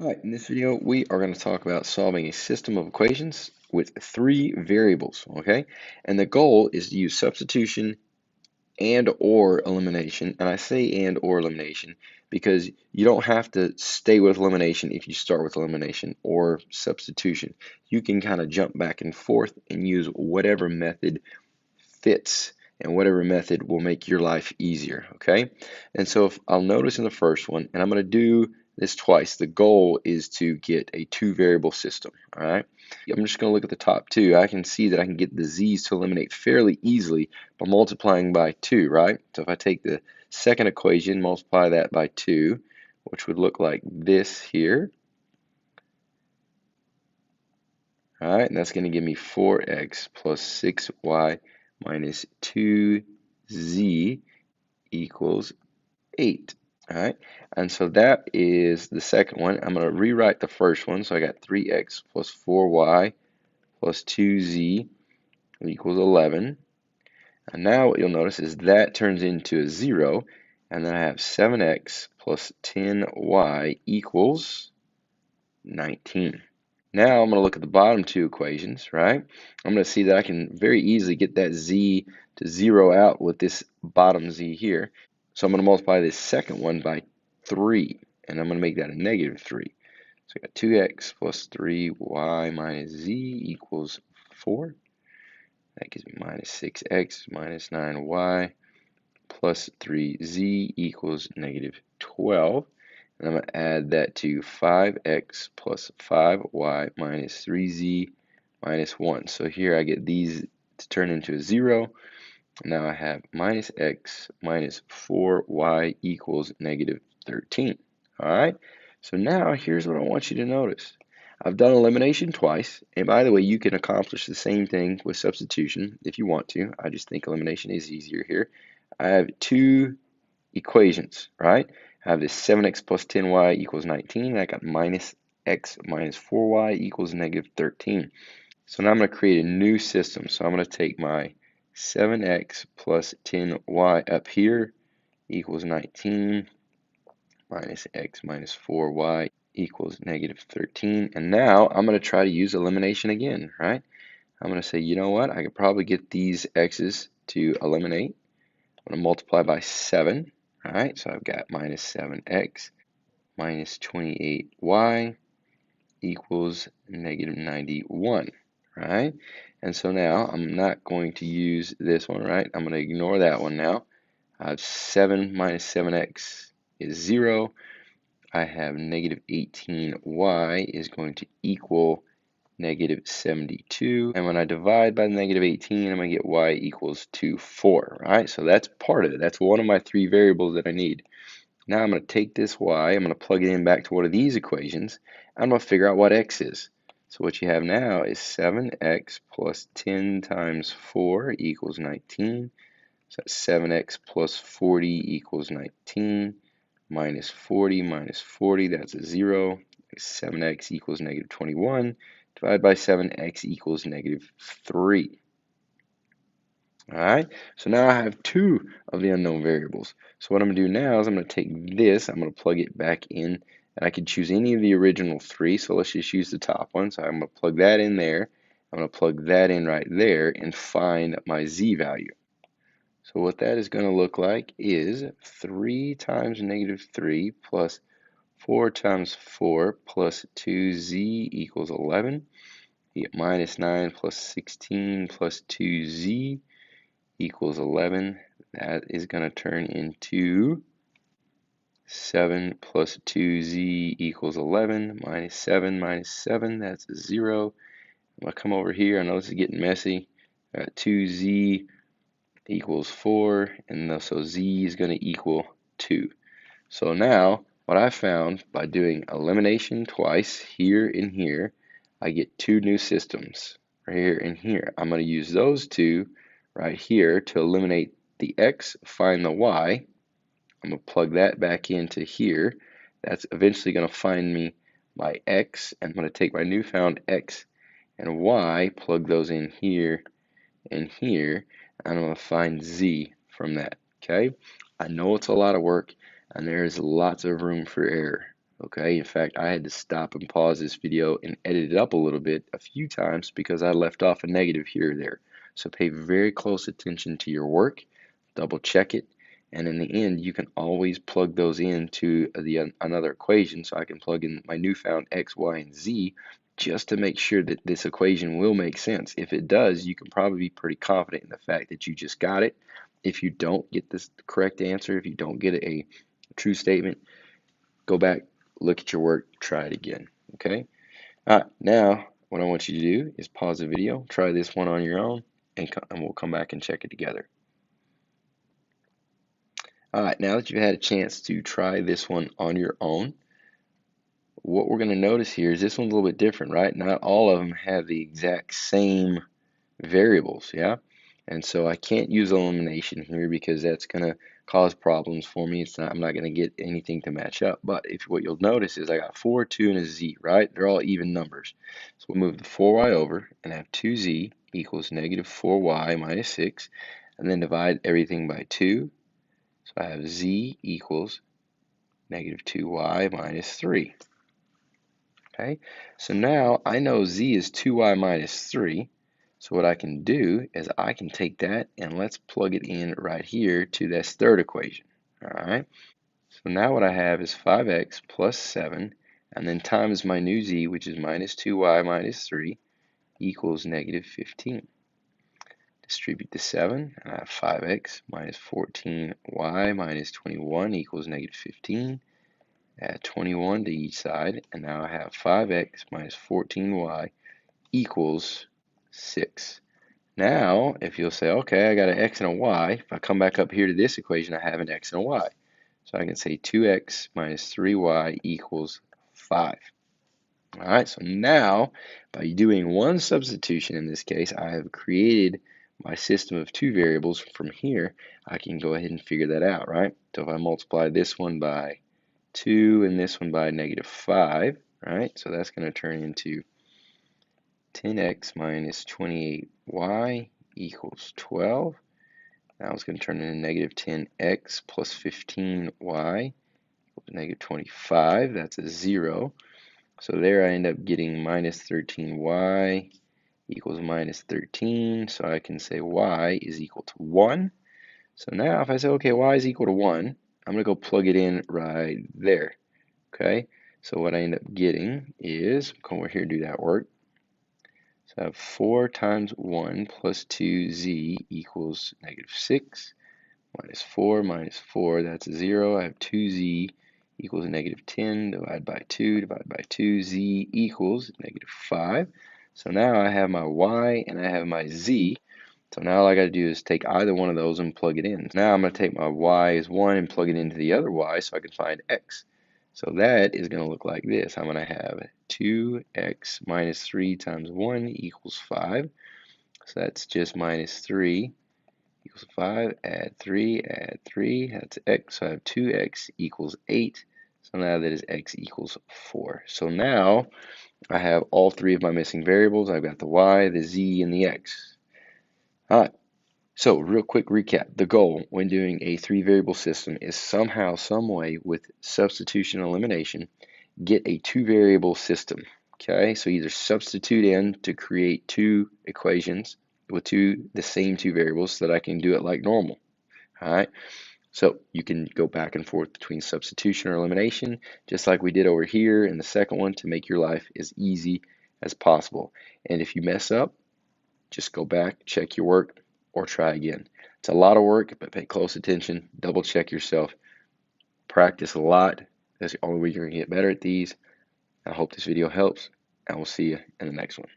Alright, in this video we are going to talk about solving a system of equations with three variables, okay? And the goal is to use substitution and or elimination. And I say and or elimination because you don't have to stay with elimination if you start with elimination or substitution. You can kind of jump back and forth and use whatever method fits and whatever method will make your life easier, okay? And so if I'll notice in the first one, and I'm going to do this twice, the goal is to get a two variable system, all right? I'm just going to look at the top two. I can see that I can get the z's to eliminate fairly easily by multiplying by 2, right? So if I take the second equation, multiply that by 2, which would look like this here, all right? And that's going to give me 4x plus 6y minus 2z equals 8. All right, and so that is the second one. I'm going to rewrite the first one. So I got 3x plus 4y plus 2z equals 11. And now what you'll notice is that turns into a 0. And then I have 7x plus 10y equals 19. Now I'm going to look at the bottom two equations, right? I'm going to see that I can very easily get that z to 0 out with this bottom z here. So I'm going to multiply this second one by 3, and I'm going to make that a negative 3. So I got 2x plus 3y minus z equals 4. That gives me minus 6x minus 9y plus 3z equals negative 12. And I'm going to add that to 5x plus 5y minus 3z minus 1. So here I get these to turn into a 0. Now I have minus x minus 4y equals negative 13. All right, so now here's what I want you to notice. I've done elimination twice, and by the way, you can accomplish the same thing with substitution if you want to. I just think elimination is easier here. I have two equations, right? I have this 7x plus 10y equals 19, and I got minus x minus 4y equals negative 13. So now I'm going to create a new system. So I'm going to take my 7x plus 10y up here equals 19 minus x minus 4y equals negative 13. And now I'm going to try to use elimination again, right? I'm going to say, you know what? I could probably get these x's to eliminate. I'm going to multiply by 7, all right? So I've got minus 7x minus 28y equals negative 91, right? And so now I'm not going to use this one, right? I'm going to ignore that one now. I have 7 minus 7x is 0. I have negative 18y is going to equal negative 72. And when I divide by negative 18, I'm going to get y equals 4, right? So that's part of it. That's one of my three variables that I need. Now I'm going to take this y, I'm going to plug it in back to one of these equations. I'm going to figure out what x is. So what you have now is 7x plus 10 times 4 equals 19. So that's 7x plus 40 equals 19. Minus 40 minus 40, that's a 0. 7x equals negative 21. Divided by 7x equals negative 3. All right, so now I have two of the unknown variables. So what I'm going to do now is I'm going to take this, I'm going to plug it back in, and I could choose any of the original three. So let's just use the top one. So I'm going to plug that in there. I'm going to plug that in right there and find my z value. So what that is going to look like is 3 times negative 3 plus 4 times 4 plus 2z equals 11. You get minus 9 plus 16 plus 2z equals 11. That is going to turn into 7 plus 2z equals 11. Minus 7, that's a 0. I'm going to come over here. I know this is getting messy. 2z equals 4, and so z is going to equal 2. So now, what I found by doing elimination twice, here and here, I get two new systems, right here and here. I'm going to use those two right here to eliminate the x, find the y. I'm going to plug that back into here. That's eventually going to find me my x, and I'm going to take my newfound x and y, plug those in here and here, and I'm going to find z from that, okay? I know it's a lot of work, and there's lots of room for error, Okay, in fact, I had to stop and pause this video and edit it up a little bit a few times because I left off a negative here or there. So pay very close attention to your work, double check it, and in the end, you can always plug those into another equation. So I can plug in my newfound x, y, and z just to make sure that this equation will make sense. If it does, you can probably be pretty confident in the fact that you just got it. If you don't get this correct answer, if you don't get a true statement, go back, look at your work, try it again, okay? All right, now what I want you to do is pause the video, try this one on your own, and we'll come back and check it together. All right, now that you've had a chance to try this one on your own, what we're going to notice here is this one's a little bit different, right? Not all of them have the exact same variables, yeah? And so I can't use elimination here because that's going to cause problems for me. I'm not going to get anything to match up. But what you'll notice is I got 4, 2, and a z, right? They're all even numbers. So we'll move the 4y over and have 2z equals negative 4y minus 6, and then divide everything by 2. So I have z equals negative 2y minus 3. Okay, so now I know z is 2y minus 3. So what I can do is I can take that and let's plug it in right here to this third equation. All right, so now what I have is 5x plus 7, and then times my new z, which is minus 2y minus 3, equals negative 15. Distribute the 7, and I have 5x minus 14y minus 21 equals negative 15. Add 21 to each side, and now I have 5x minus 14y equals 6. Now, if you'll say, okay, I got an x and a y, if I come back up here to this equation, I have an x and a y. So I can say 2x minus 3y equals 5. All right, so now, by doing one substitution in this case, I have created my system of two variables. From here, I can go ahead and figure that out, right? So if I multiply this one by 2 and this one by negative 5, right? So that's going to turn into 10x minus 28y equals 12. Now it's going to turn into negative 10x plus 15y equals negative 25. That's a 0. So there I end up getting minus 13y equals minus 13. So I can say y is equal to 1. So now if I say, okay, y is equal to 1, I'm going to go plug it in right there. Okay, so what I end up getting is, come over here and do that work. So I have 4 times 1 plus 2z equals negative 6, minus 4, that's 0. I have 2z equals negative 10, divide by 2, z equals negative 5. So now I have my y and I have my z. So now all I got to do is take either one of those and plug it in. Now I'm going to take my y as 1 and plug it into the other y so I can find x. So that is going to look like this. I'm going to have 2x minus 3 times 1 equals 5. So that's just minus 3 equals 5. Add 3, that's x. So I have 2x equals 8. So now that is x equals 4. So now I have all three of my missing variables. I've got the y, the z, and the x. All right. So real quick recap. The goal when doing a 3-variable system is somehow, some way with substitution and elimination, get a 2-variable system. Okay, so either substitute in to create 2 equations with the same 2 variables so that I can do it like normal. All right, so you can go back and forth between substitution or elimination, just like we did over here in the second one, to make your life as easy as possible. And if you mess up, just go back, check your work, or try again. It's a lot of work, but pay close attention, double check yourself, practice a lot. That's the only way you're going to get better at these. I hope this video helps, and we'll see you in the next one.